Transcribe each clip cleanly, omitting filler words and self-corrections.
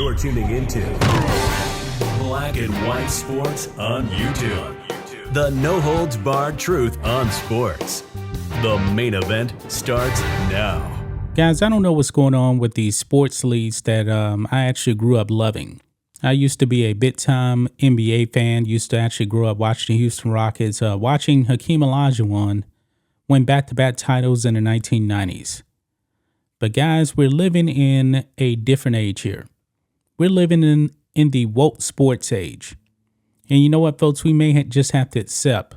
You're tuning into Black and White Sports on YouTube. The no-holds-barred truth on sports. The main event starts now. Guys, I don't know what's going on with these sports leagues that I actually grew up loving. I used to be a big-time NBA fan, used to actually grow up watching the Houston Rockets, watching Hakeem Olajuwon win back-to-back titles in the 1990s. But guys, we're living in a different age here. We're living in the woke sports age. And you know what, folks? We may just have to accept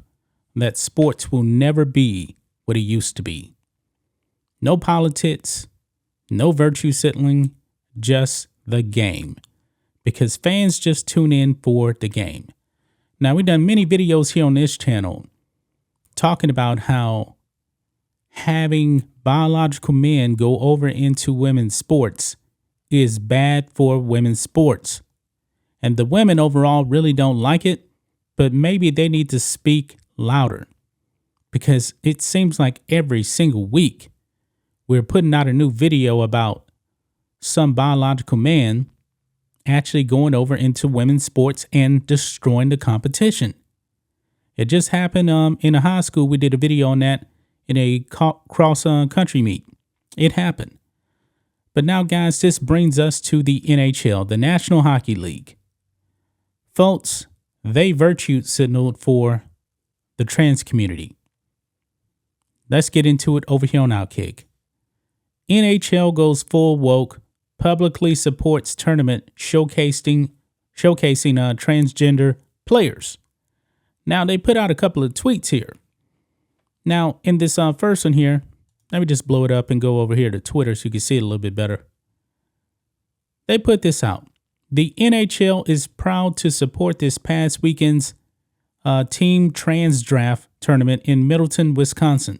that sports will never be what it used to be. No politics, no virtue signaling, just the game. Because fans just tune in for the game. Now, we've done many videos here on this channel talking about how having biological men go over into women's sports is bad for women's sports. And the women overall really don't like it, but maybe they need to speak louder. Because it seems like every single week we're putting out a new video about some biological man actually going over into women's sports and destroying the competition. It just happened in a high school. We did a video on that in a cross-country meet. It happened. But now, guys, this brings us to the NHL, the National Hockey League. Folks, they virtue signaled for the trans community. Let's get into it over here on Outkick. NHL goes full woke, publicly supports tournament showcasing transgender players. Now, they put out a couple of tweets here. Now, in this first one here, let me just blow it up and go over here to Twitter so you can see it a little bit better. They put this out. The NHL is proud to support this past weekend's team trans draft tournament in Middleton, Wisconsin.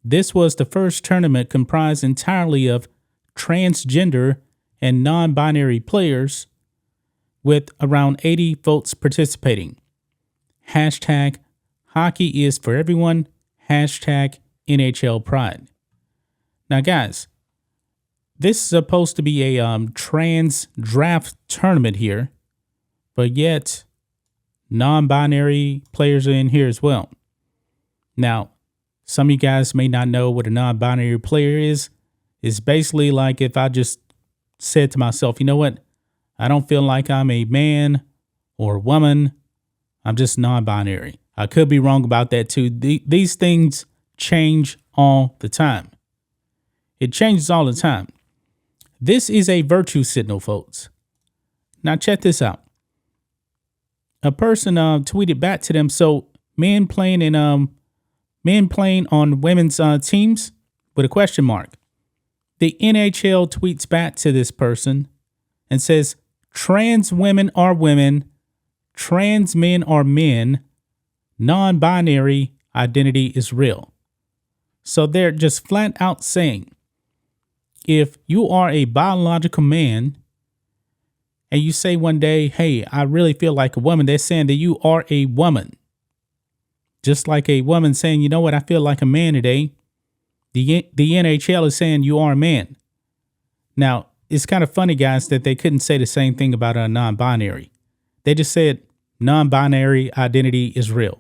This was the first tournament comprised entirely of transgender and non-binary players with around 80 folks participating. Hashtag hockey is for everyone. Hashtag NHL pride. Now, guys, this is supposed to be a trans draft tournament here, but yet non-binary players are in here as well. Now, some of you guys may not know what a non-binary player is. It's basically like if I just said to myself, you know what? I don't feel like I'm a man or a woman. I'm just non-binary. I could be wrong about that too. These things change all the time. It changes all the time. This is a virtue signal, folks. Now check this out. A person tweeted back to them. So men playing on women's teams with a question mark. The NHL tweets back to this person and says, trans women are women, trans men are men, non-binary identity is real. So they're just flat out saying, if you are a biological man and you say one day, hey, I really feel like a woman, they're saying that you are a woman. Just like a woman saying, you know what, I feel like a man today. The NHL is saying you are a man. Now, it's kind of funny, guys, that they couldn't say the same thing about a non-binary. They just said non-binary identity is real.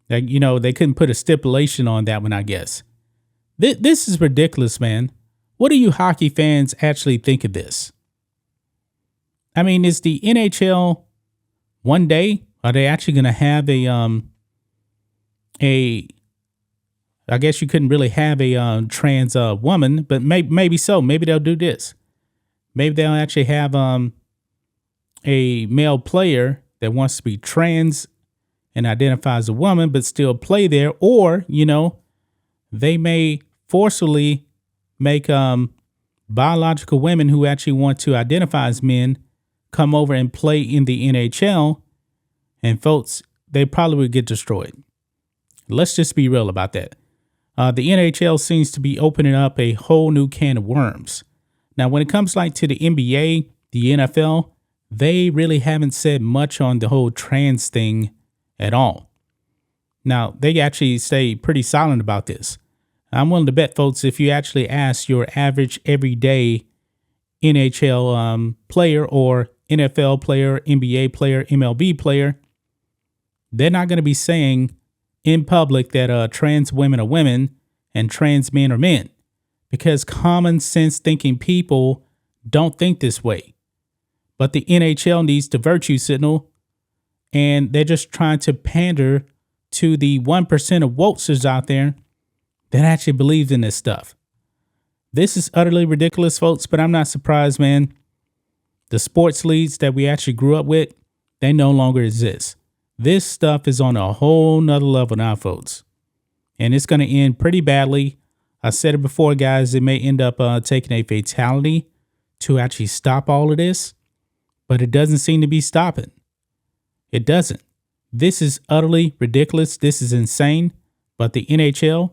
Like, you know, they couldn't put a stipulation on that one, I guess. This is ridiculous, man. What do you hockey fans actually think of this? I mean, is the NHL one day, are they actually going to have I guess you couldn't really have a trans woman, but maybe so. Maybe they'll do this. Maybe they'll actually have a male player that wants to be trans and identify as a woman, but still play there. Or, you know, they may forcefully make biological women who actually want to identify as men come over and play in the NHL. And folks, they probably would get destroyed. Let's just be real about that. The NHL seems to be opening up a whole new can of worms. Now, when it comes like to the NBA, the NFL, they really haven't said much on the whole trans thing at all. Now, they actually stay pretty silent about this. I'm willing to bet, folks, if you actually ask your average everyday NHL player or NFL player, NBA player, MLB player, they're not going to be saying in public that trans women are women and trans men are men, because common sense thinking people don't think this way. But the NHL needs to virtue signal, and they're just trying to pander to the 1% of wokesters out there that actually believes in this stuff. This is utterly ridiculous, folks, but I'm not surprised, man. The sports leagues that we actually grew up with, they no longer exist. This stuff is on a whole nother level now, folks. And it's going to end pretty badly. I said it before, guys, it may end up taking a fatality to actually stop all of this, but it doesn't seem to be stopping. It doesn't. This is utterly ridiculous. This is insane. But the NHL,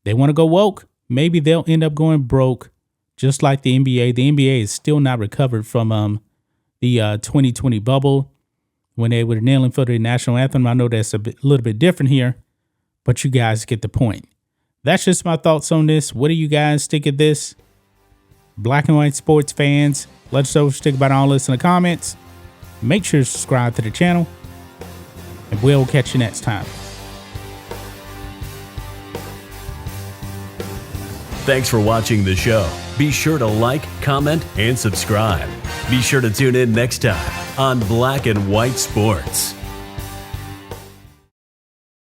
they want to go woke. Maybe they'll end up going broke, just like the NBA. The NBA is still not recovered from the 2020 bubble when they were kneeling for the national anthem. I know that's a little bit different here, but you guys get the point. That's just my thoughts on this. What do you guys think of this? Black and white sports fans, let us know what you think about all this in the comments. Make sure to subscribe to the channel, and we'll catch you next time. Thanks for watching the show. Be sure to like, comment, and subscribe. Be sure to tune in next time on Black and White Sports.